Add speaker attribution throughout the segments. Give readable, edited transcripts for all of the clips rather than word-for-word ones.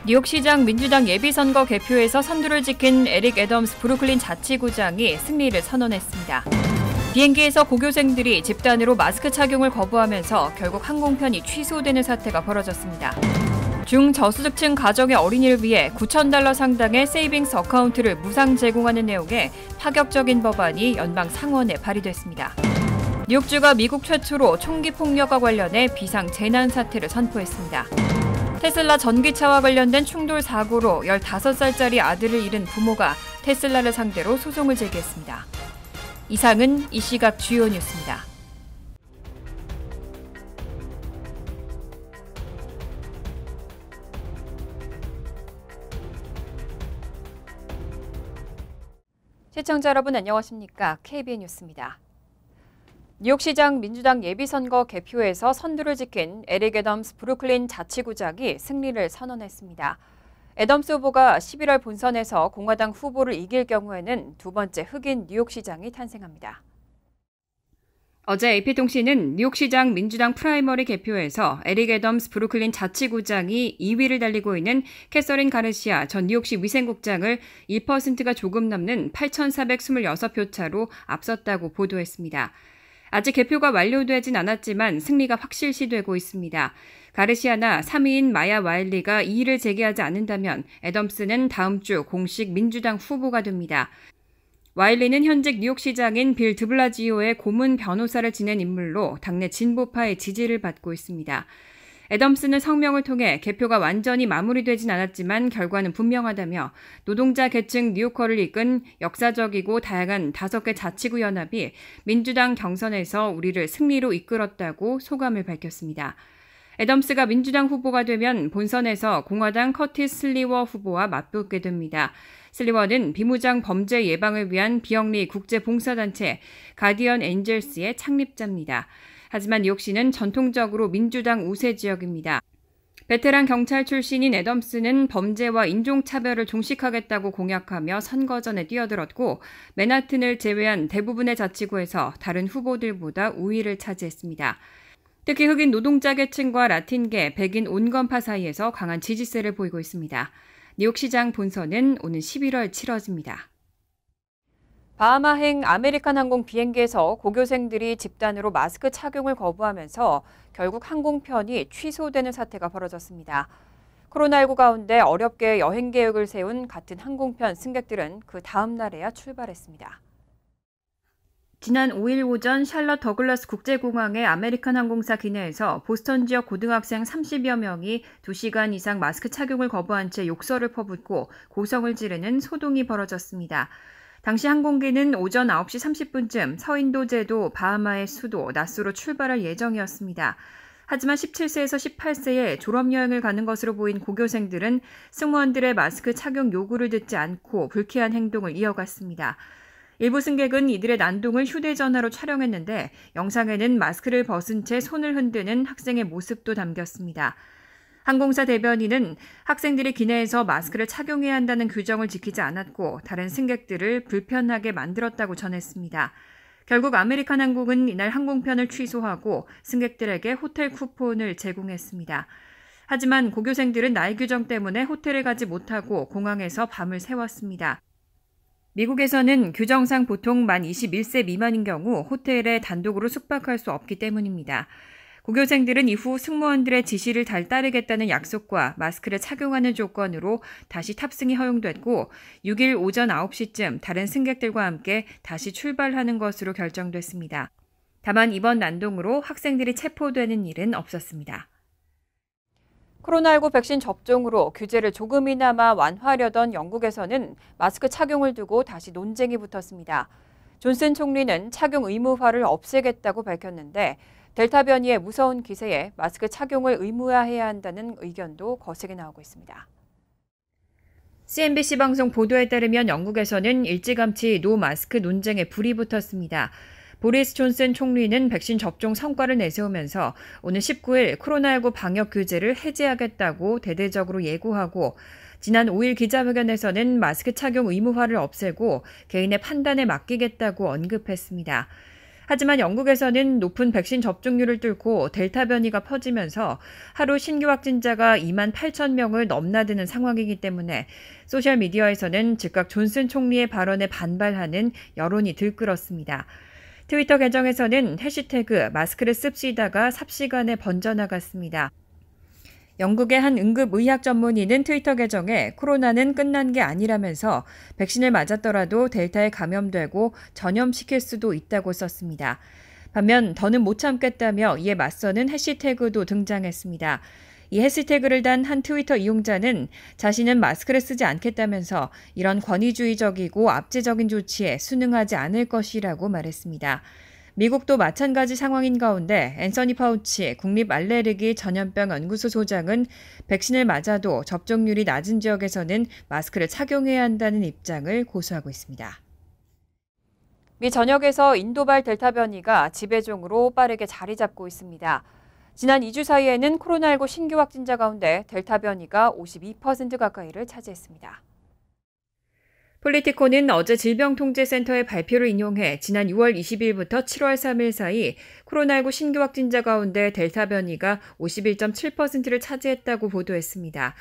Speaker 1: 뉴욕시장 민주당 예비선거 개표에서 선두를 지킨 에릭 애덤스 브루클린 자치구장이 승리를 선언했습니다. 비행기에서 고교생들이 집단으로 마스크 착용을 거부하면서 결국 항공편이 취소되는 사태가 벌어졌습니다. 중저소득층 가정의 어린이를 위해 $9,000 상당의 세이빙스 어카운트를 무상 제공하는 내용의 파격적인 법안이 연방 상원에 발의됐습니다. 뉴욕주가 미국 최초로 총기 폭력과 관련해 비상 재난 사태를 선포했습니다. 테슬라 전기차와 관련된 충돌 사고로 15살짜리 아들을 잃은 부모가 테슬라를 상대로 소송을 제기했습니다. 이상은 이 시각 주요 뉴스입니다. 시청자 여러분 안녕하십니까? KBN 뉴스입니다. 뉴욕시장 민주당 예비선거 개표에서 선두를 지킨 에릭 애덤스 브루클린 자치구장이 승리를 선언했습니다. 애덤스 후보가 11월 본선에서 공화당 후보를 이길 경우에는 두 번째 흑인 뉴욕시장이 탄생합니다. 어제 AP통신은 뉴욕시장 민주당 프라이머리 개표에서 에릭 애덤스 브루클린 자치구장이 2위를 달리고 있는 캐서린 가르시아 전 뉴욕시 위생국장을 1%가 조금 넘는 8,426표 차로 앞섰다고 보도했습니다. 아직 개표가 완료되진 않았지만 승리가 확실시되고 있습니다. 가르시아나 3위인 마야 와일리가 이의를 제기하지 않는다면 애덤스는 다음 주 공식 민주당 후보가 됩니다. 와일리는 현직 뉴욕시장인 빌 드블라지오의 고문 변호사를 지낸 인물로 당내 진보파의 지지를 받고 있습니다. 애덤스는 성명을 통해 개표가 완전히 마무리되진 않았지만 결과는 분명하다며 노동자 계층 뉴요커를 이끈 역사적이고 다양한 5개 자치구 연합이 민주당 경선에서 우리를 승리로 이끌었다고 소감을 밝혔습니다. 애덤스가 민주당 후보가 되면 본선에서 공화당 커티스 슬리워 후보와 맞붙게 됩니다. 슬리워는 비무장 범죄 예방을 위한 비영리 국제봉사단체 가디언 엔젤스의 창립자입니다. 하지만 뉴욕시는 전통적으로 민주당 우세 지역입니다. 베테랑 경찰 출신인 애덤스는 범죄와 인종차별을 종식하겠다고 공약하며 선거전에 뛰어들었고 맨하튼을 제외한 대부분의 자치구에서 다른 후보들보다 우위를 차지했습니다. 특히 흑인 노동자 계층과 라틴계, 백인 온건파 사이에서 강한 지지세를 보이고 있습니다. 뉴욕시장 본선은 오는 11월 치러집니다. 바하마행 아메리칸 항공 비행기에서 고교생들이 집단으로 마스크 착용을 거부하면서 결국 항공편이 취소되는 사태가 벌어졌습니다. 코로나19 가운데 어렵게 여행 계획을 세운 같은 항공편 승객들은 그 다음 날에야 출발했습니다. 지난 5일 오전 샬럿 더글라스 국제공항의 아메리칸 항공사 기내에서 보스턴 지역 고등학생 30여 명이 2시간 이상 마스크 착용을 거부한 채 욕설을 퍼붓고 고성을 지르는 소동이 벌어졌습니다. 당시 항공기는 오전 9시 30분쯤 서인도 제도 바하마의 수도 나스로 출발할 예정이었습니다. 하지만 17세에서 18세에 졸업여행을 가는 것으로 보인 고교생들은 승무원들의 마스크 착용 요구를 듣지 않고 불쾌한 행동을 이어갔습니다. 일부 승객은 이들의 난동을 휴대전화로 촬영했는데 영상에는 마스크를 벗은 채 손을 흔드는 학생의 모습도 담겼습니다. 항공사 대변인은 학생들이 기내에서 마스크를 착용해야 한다는 규정을 지키지 않았고 다른 승객들을 불편하게 만들었다고 전했습니다. 결국 아메리칸 항공은 이날 항공편을 취소하고 승객들에게 호텔 쿠폰을 제공했습니다. 하지만 고교생들은 나이 규정 때문에 호텔에 가지 못하고 공항에서 밤을 새웠습니다. 미국에서는 규정상 보통 만 21세 미만인 경우 호텔에 단독으로 숙박할 수 없기 때문입니다. 고교생들은 이후 승무원들의 지시를 잘 따르겠다는 약속과 마스크를 착용하는 조건으로 다시 탑승이 허용됐고 6일 오전 9시쯤 다른 승객들과 함께 다시 출발하는 것으로 결정됐습니다. 다만 이번 난동으로 학생들이 체포되는 일은 없었습니다. 코로나19 백신 접종으로 규제를 조금이나마 완화하려던 영국에서는 마스크 착용을 두고 다시 논쟁이 붙었습니다. 존슨 총리는 착용 의무화를 없애겠다고 밝혔는데 델타 변이의 무서운 기세에 마스크 착용을 의무화해야 한다는 의견도 거세게 나오고 있습니다. CNBC 방송 보도에 따르면 영국에서는 일찌감치 노 마스크 논쟁에 불이 붙었습니다. 보리스 존슨 총리는 백신 접종 성과를 내세우면서 오는 19일 코로나19 방역 규제를 해제하겠다고 대대적으로 예고하고 지난 5일 기자회견에서는 마스크 착용 의무화를 없애고 개인의 판단에 맡기겠다고 언급했습니다. 하지만 영국에서는 높은 백신 접종률을 뚫고 델타 변이가 퍼지면서 하루 신규 확진자가 2만 8천 명을 넘나드는 상황이기 때문에 소셜미디어에서는 즉각 존슨 총리의 발언에 반발하는 여론이 들끓었습니다. 트위터 계정에서는 해시태그 마스크를 씁시다가 삽시간에 번져나갔습니다. 영국의 한 응급의학 전문의는 트위터 계정에 코로나는 끝난 게 아니라면서 백신을 맞았더라도 델타에 감염되고 전염시킬 수도 있다고 썼습니다. 반면 더는 못 참겠다며 이에 맞서는 해시태그도 등장했습니다. 이 해시태그를 단 한 트위터 이용자는 자신은 마스크를 쓰지 않겠다면서 이런 권위주의적이고 압제적인 조치에 순응하지 않을 것이라고 말했습니다. 미국도 마찬가지 상황인 가운데 앤서니 파우치 국립알레르기 전염병 연구소 소장은 백신을 맞아도 접종률이 낮은 지역에서는 마스크를 착용해야 한다는 입장을 고수하고 있습니다. 미 전역에서 인도발 델타 변이가 지배종으로 빠르게 자리 잡고 있습니다. 지난 2주 사이에는 코로나19 신규 확진자 가운데 델타 변이가 52% 가까이를 차지했습니다. 폴리티코는 어제 질병통제센터의 발표를 인용해 지난 6월 20일부터 7월 3일 사이 코로나19 신규 확진자 가운데 델타 변이가 51.7%를 차지했다고 보도했습니다.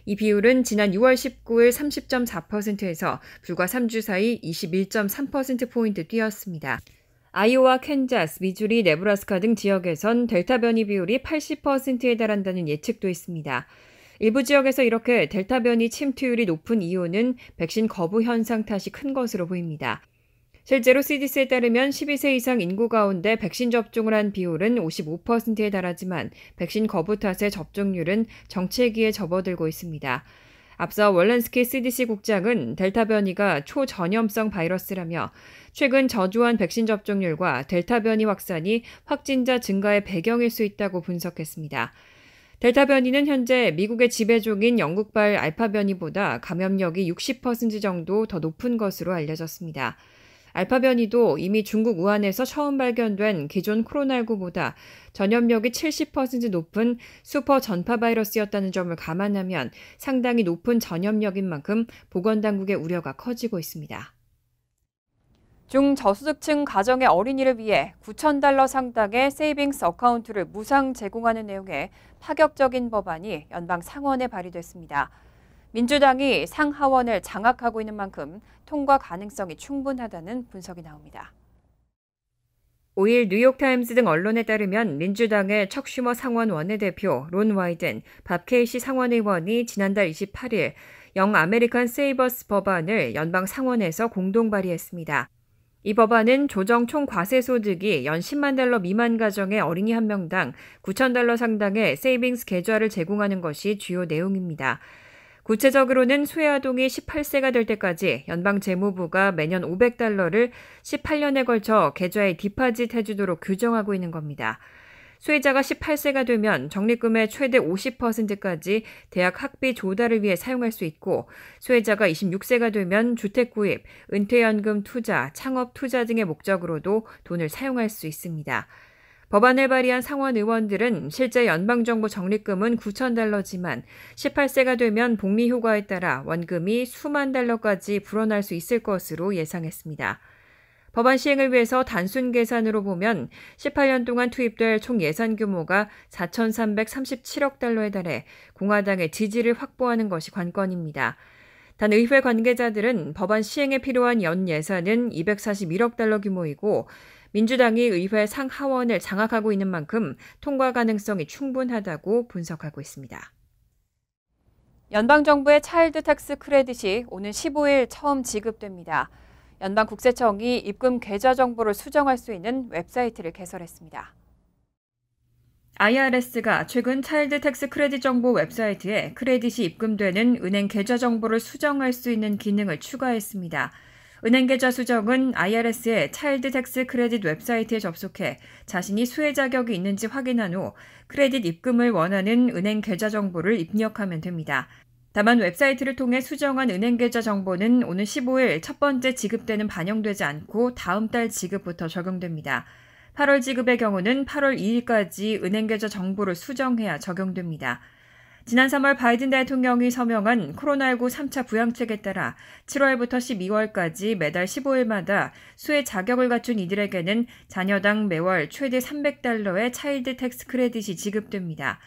Speaker 1: 이 비율은 지난 6월 19일 30.4%에서 불과 3주 사이 21.3%포인트 뛰었습니다. 아이오와 캔자스, 미주리, 네브라스카 등 지역에선 델타 변이 비율이 80%에 달한다는 예측도 있습니다. 일부 지역에서 이렇게 델타 변이 침투율이 높은 이유는 백신 거부 현상 탓이 큰 것으로 보입니다. 실제로 CDC에 따르면 12세 이상 인구 가운데 백신 접종을 한 비율은 55%에 달하지만 백신 거부 탓에 접종률은 정체기에 접어들고 있습니다. 앞서 월렌스키 CDC 국장은 델타 변이가 초전염성 바이러스라며 최근 저조한 백신 접종률과 델타 변이 확산이 확진자 증가의 배경일 수 있다고 분석했습니다. 델타 변이는 현재 미국의 지배종인 영국발 알파 변이보다 감염력이 60% 정도 더 높은 것으로 알려졌습니다. 알파 변이도 이미 중국 우한에서 처음 발견된 기존 코로나19보다 전염력이 70% 높은 슈퍼 전파 바이러스였다는 점을 감안하면 상당히 높은 전염력인 만큼 보건당국의 우려가 커지고 있습니다. 중저소득층 가정의 어린이를 위해 $9,000 상당의 세이빙스 어카운트를 무상 제공하는 내용의 파격적인 법안이 연방 상원에 발의됐습니다. 민주당이 상하원을 장악하고 있는 만큼 통과 가능성이 충분하다는 분석이 나옵니다. 5일 뉴욕타임스 등 언론에 따르면 민주당의 척 슈머 상원 원내대표 론 와이든, 밥 케이시 상원의원이 지난달 28일 영 아메리칸 세이버스 법안을 연방 상원에서 공동 발의했습니다. 이 법안은 조정 총 과세 소득이 연 $10만 미만 가정의 어린이 한 명당 $9,000 상당의 세이빙스 계좌를 제공하는 것이 주요 내용입니다. 구체적으로는 소외아동이 18세가 될 때까지 연방 재무부가 매년 $500를 18년에 걸쳐 계좌에 디파짓 해주도록 규정하고 있는 겁니다. 수혜자가 18세가 되면 적립금의 최대 50%까지 대학 학비 조달을 위해 사용할 수 있고 수혜자가 26세가 되면 주택 구입, 은퇴연금 투자, 창업 투자 등의 목적으로도 돈을 사용할 수 있습니다. 법안을 발의한 상원 의원들은 실제 연방정부 적립금은 $9,000지만 18세가 되면 복리 효과에 따라 원금이 수만 달러까지 불어날 수 있을 것으로 예상했습니다. 법안 시행을 위해서 단순 계산으로 보면 18년 동안 투입될 총 예산 규모가 $4,337억 달러에 달해 공화당의 지지를 확보하는 것이 관건입니다. 단 의회 관계자들은 법안 시행에 필요한 연 예산은 $241억 달러 규모이고 민주당이 의회 상하원을 장악하고 있는 만큼 통과 가능성이 충분하다고 분석하고 있습니다. 연방정부의 차일드 텍스 크레딧이 오는 15일 처음 지급됩니다. 연방국세청이 입금 계좌 정보를 수정할 수 있는 웹사이트를 개설했습니다. IRS가 최근 차일드 텍스 크레딧 정보 웹사이트에 크레딧이 입금되는 은행 계좌 정보를 수정할 수 있는 기능을 추가했습니다. 은행 계좌 수정은 IRS의 차일드 텍스 크레딧 웹사이트에 접속해 자신이 수혜 자격이 있는지 확인한 후 크레딧 입금을 원하는 은행 계좌 정보를 입력하면 됩니다. 다만 웹사이트를 통해 수정한 은행 계좌 정보는 오는 15일 첫 번째 지급 때는 반영되지 않고 다음 달 지급부터 적용됩니다. 8월 지급의 경우는 8월 2일까지 은행 계좌 정보를 수정해야 적용됩니다. 지난 3월 바이든 대통령이 서명한 코로나19 3차 부양책에 따라 7월부터 12월까지 매달 15일마다 수혜 자격을 갖춘 이들에게는 자녀당 매월 최대 $300의 차일드 텍스 크레딧이 지급됩니다.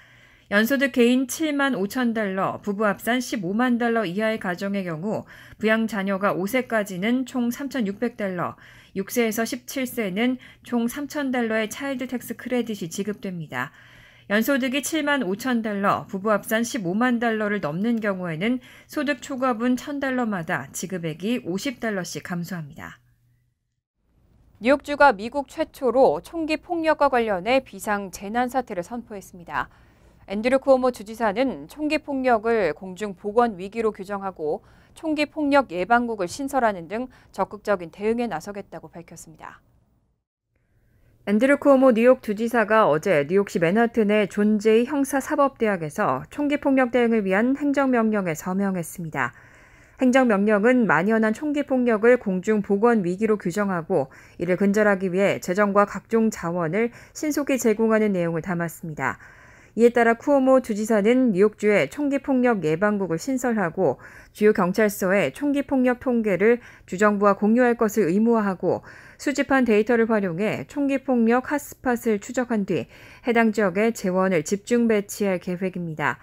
Speaker 1: 연소득 개인 $7만 5천, 부부 합산 $15만 이하의 가정의 경우 부양 자녀가 5세까지는 총 $3,600, 6세에서 17세는 총 $3,000의 차일드 텍스 크레딧이 지급됩니다. 연소득이 $7만 5천, 부부 합산 $15만 넘는 경우에는 소득 초과분 $1,000마다 지급액이 $50씩 감소합니다. 뉴욕주가 미국 최초로 총기 폭력과 관련해 비상 재난 사태를 선포했습니다. 앤드류 쿠오모 주지사는 총기 폭력을 공중 보건 위기로 규정하고 총기 폭력 예방국을 신설하는 등 적극적인 대응에 나서겠다고 밝혔습니다. 앤드류 쿠오모 뉴욕 주지사가 어제 뉴욕시 맨하튼의 존 제이 형사사법대학에서 총기 폭력 대응을 위한 행정명령에 서명했습니다. 행정명령은 만연한 총기 폭력을 공중 보건 위기로 규정하고 이를 근절하기 위해 재정과 각종 자원을 신속히 제공하는 내용을 담았습니다. 이에 따라 쿠오모 주지사는 뉴욕주에 총기폭력 예방국을 신설하고 주요 경찰서에 총기폭력 통계를 주정부와 공유할 것을 의무화하고 수집한 데이터를 활용해 총기폭력 핫스팟을 추적한 뒤 해당 지역에 재원을 집중 배치할 계획입니다.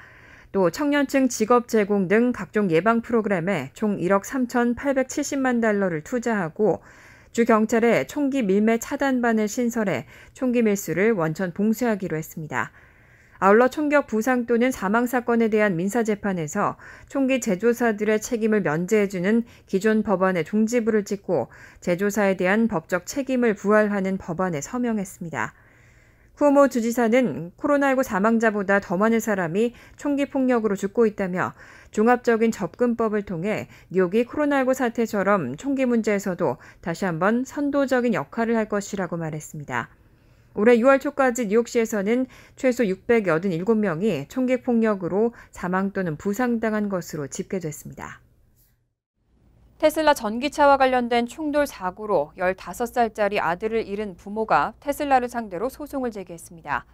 Speaker 1: 또 청년층 직업 제공 등 각종 예방 프로그램에 총 $1억 3,870만 투자하고 주 경찰에 총기 밀매 차단반을 신설해 총기 밀수를 원천 봉쇄하기로 했습니다. 아울러 총격 부상 또는 사망 사건에 대한 민사재판에서 총기 제조사들의 책임을 면제해주는 기존 법안의 종지부를 찍고 제조사에 대한 법적 책임을 부활하는 법안에 서명했습니다. 쿠오모 주지사는 코로나19 사망자보다 더 많은 사람이 총기 폭력으로 죽고 있다며 종합적인 접근법을 통해 뉴욕이 코로나19 사태처럼 총기 문제에서도 다시 한번 선도적인 역할을 할 것이라고 말했습니다. 올해 6월 초까지 뉴욕시에서는 최소 687명이 총기 폭력으로 사망 또는 부상당한 것으로 집계됐습니다. 테슬라 전기차와 관련된 충돌 사고로 15살짜리 아들을 잃은 부모가 테슬라를 상대로 소송을 제기했습니다.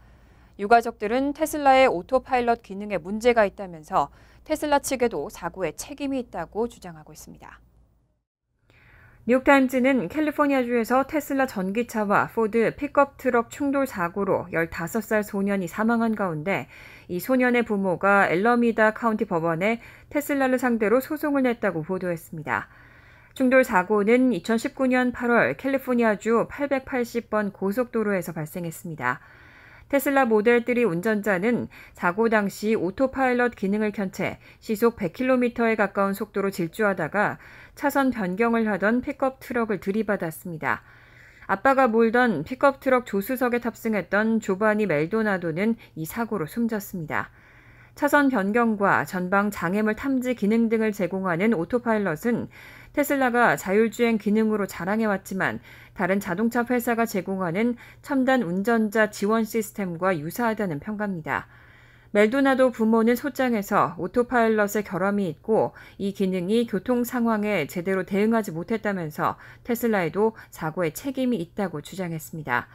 Speaker 1: 유가족들은 테슬라의 오토파일럿 기능에 문제가 있다면서 테슬라 측에도 사고에 책임이 있다고 주장하고 있습니다. 뉴욕타임즈는 캘리포니아주에서 테슬라 전기차와 포드 픽업 트럭 충돌 사고로 15살 소년이 사망한 가운데 이 소년의 부모가 엘러미다 카운티 법원에 테슬라를 상대로 소송을 냈다고 보도했습니다. 충돌 사고는 2019년 8월 캘리포니아주 880번 고속도로에서 발생했습니다. 테슬라 모델 3 운전자는 사고 당시 오토파일럿 기능을 켠 채 시속 100km에 가까운 속도로 질주하다가 차선 변경을 하던 픽업 트럭을 들이받았습니다. 아빠가 몰던 픽업 트럭 조수석에 탑승했던 조바니 멜도나도는 이 사고로 숨졌습니다. 차선 변경과 전방 장애물 탐지 기능 등을 제공하는 오토파일럿은 테슬라가 자율주행 기능으로 자랑해왔지만 다른 자동차 회사가 제공하는 첨단 운전자 지원 시스템과 유사하다는 평가입니다. 멜도나도 부모는 소장에서 오토파일럿의 결함이 있고 이 기능이 교통 상황에 제대로 대응하지 못했다면서 테슬라에도 사고의 책임이 있다고 주장했습니다.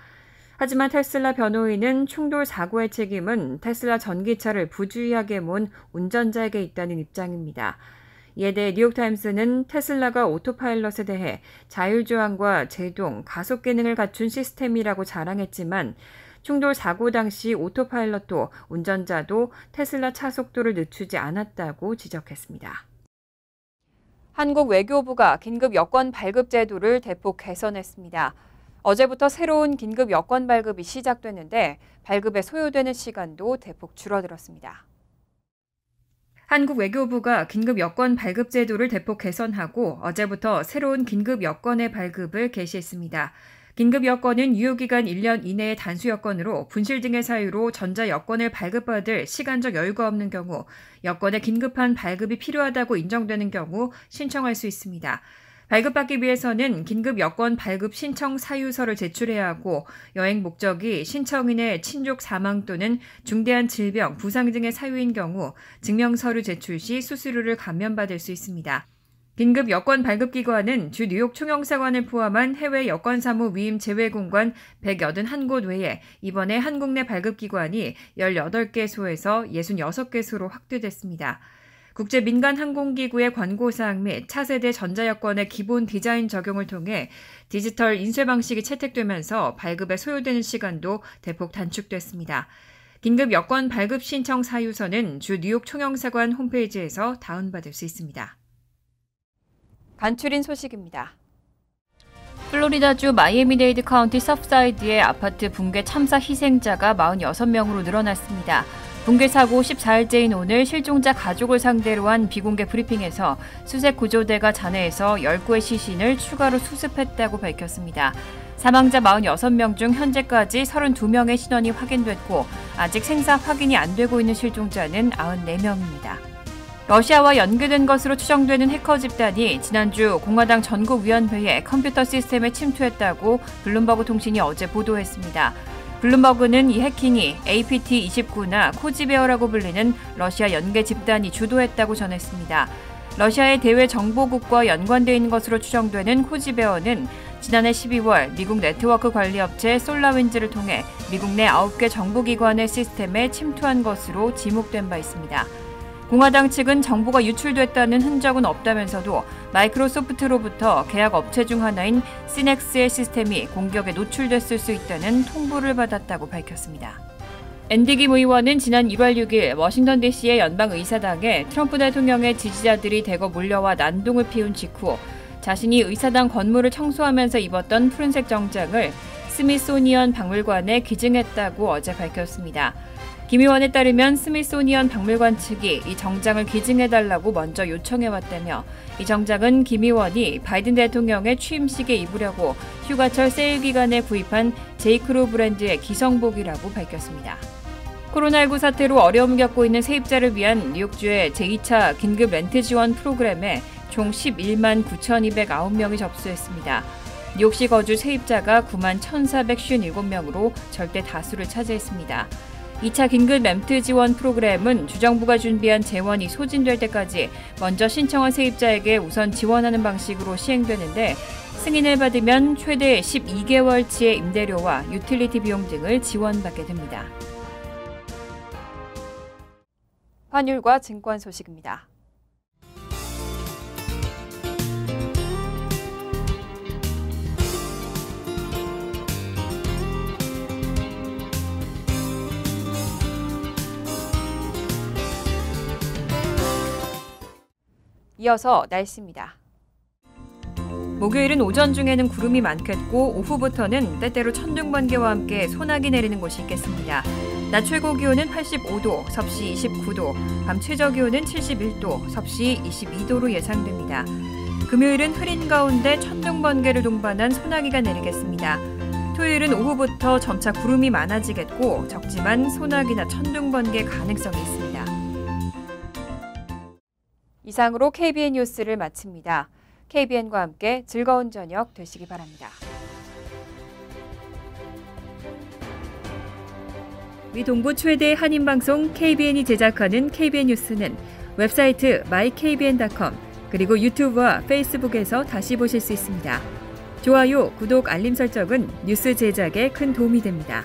Speaker 1: 하지만 테슬라 변호인은 충돌 사고의 책임은 테슬라 전기차를 부주의하게 몬 운전자에게 있다는 입장입니다. 이에 대해 뉴욕타임스는 테슬라가 오토파일럿에 대해 자율주행과 제동, 가속 기능을 갖춘 시스템이라고 자랑했지만 충돌 사고 당시 오토파일럿도 운전자도 테슬라 차속도를 늦추지 않았다고 지적했습니다. 한국 외교부가 긴급 여권 발급 제도를 대폭 개선했습니다. 어제부터 새로운 긴급 여권 발급이 시작됐는데 발급에 소요되는 시간도 대폭 줄어들었습니다. 한국 외교부가 긴급 여권 발급 제도를 대폭 개선하고 어제부터 새로운 긴급 여권의 발급을 개시했습니다. 긴급 여권은 유효기간 1년 이내의 단수 여권으로 분실 등의 사유로 전자 여권을 발급받을 시간적 여유가 없는 경우 여권의 긴급한 발급이 필요하다고 인정되는 경우 신청할 수 있습니다. 발급받기 위해서는 긴급 여권 발급 신청 사유서를 제출해야 하고 여행 목적이 신청인의 친족 사망 또는 중대한 질병, 부상 등의 사유인 경우 증명서류 제출 시 수수료를 감면받을 수 있습니다. 긴급 여권 발급기관은 주 뉴욕 총영사관을 포함한 해외 여권사무 위임 제외공관 181곳 외에 이번에 한국 내 발급기관이 18개소에서 66개소로 확대됐습니다. 국제민간항공기구의 권고사항 및 차세대 전자여권의 기본 디자인 적용을 통해 디지털 인쇄 방식이 채택되면서 발급에 소요되는 시간도 대폭 단축됐습니다. 긴급 여권 발급 신청 사유서는 주 뉴욕 총영사관 홈페이지에서 다운받을 수 있습니다. 간추린 소식입니다. 플로리다주 마이애미데이드 카운티 서프사이드의 아파트 붕괴 참사 희생자가 46명으로 늘어났습니다. 붕괴 사고 14일째인 오늘 실종자 가족을 상대로 한 비공개 브리핑에서 수색 구조대가 잔해에서 10구의 시신을 추가로 수습했다고 밝혔습니다. 사망자 46명 중 현재까지 32명의 신원이 확인됐고 아직 생사 확인이 안 되고 있는 실종자는 94명입니다. 러시아와 연계된 것으로 추정되는 해커 집단이 지난주 공화당 전국위원회의 컴퓨터 시스템에 침투했다고 블룸버그 통신이 어제 보도했습니다. 블룸버그는 이 해킹이 APT29나 코지베어라고 불리는 러시아 연계 집단이 주도했다고 전했습니다. 러시아의 대외 정보국과 연관되어 있는 것으로 추정되는 코지베어는 지난해 12월 미국 네트워크 관리업체 솔라윈즈를 통해 미국 내 9개 정보기관의 시스템에 침투한 것으로 지목된 바 있습니다. 공화당 측은 정보가 유출됐다는 흔적은 없다면서도 마이크로소프트로부터 계약 업체 중 하나인 시넥스의 시스템이 공격에 노출됐을 수 있다는 통보를 받았다고 밝혔습니다. 앤디 김 의원은 지난 1월 6일 워싱턴 DC의 연방의사당에 트럼프 대통령의 지지자들이 대거 몰려와 난동을 피운 직후 자신이 의사당 건물을 청소하면서 입었던 푸른색 정장을 스미소니언 박물관에 기증했다고 어제 밝혔습니다. 김 의원에 따르면 스미소니언 박물관 측이 이 정장을 기증해달라고 먼저 요청해왔다며 이 정장은 김 의원이 바이든 대통령의 취임식에 입으려고 휴가철 세일 기간에 구입한 제이크로 브랜드의 기성복이라고 밝혔습니다. 코로나19 사태로 어려움을 겪고 있는 세입자를 위한 뉴욕주의 제2차 긴급 렌트 지원 프로그램에 총 11만 9,209명이 접수했습니다. 뉴욕시 거주 세입자가 9만 1,457명으로 절대 다수를 차지했습니다. 2차 긴급 렌트 지원 프로그램은 주정부가 준비한 재원이 소진될 때까지 먼저 신청한 세입자에게 우선 지원하는 방식으로 시행되는데 승인을 받으면 최대 12개월치의 임대료와 유틸리티 비용 등을 지원받게 됩니다. 환율과 증권 소식입니다. 이어서 날씨입니다. 목요일은 오전 중에는 구름이 많겠고 오후부터는 때때로 천둥번개와 함께 소나기 내리는 곳이 있겠습니다. 낮 최고 기온은 85도, 섭씨 29도, 밤 최저 기온은 71도, 섭씨 22도로 예상됩니다. 금요일은 흐린 가운데 천둥번개를 동반한 소나기가 내리겠습니다. 토요일은 오후부터 점차 구름이 많아지겠고 적지만 소나기나 천둥번개 가능성이 있습니다. 이상으로 KBN 뉴스를 마칩니다. KBN과 함께 즐거운 저녁 되시기 바랍니다. 미 동부 최대 한인방송 KBN이 제작하는 KBN 뉴스는 웹사이트 mykbn.com 그리고 유튜브와 페이스북에서 다시 보실 수 있습니다. 좋아요, 구독, 알림 설정은 뉴스 제작에 큰 도움이 됩니다.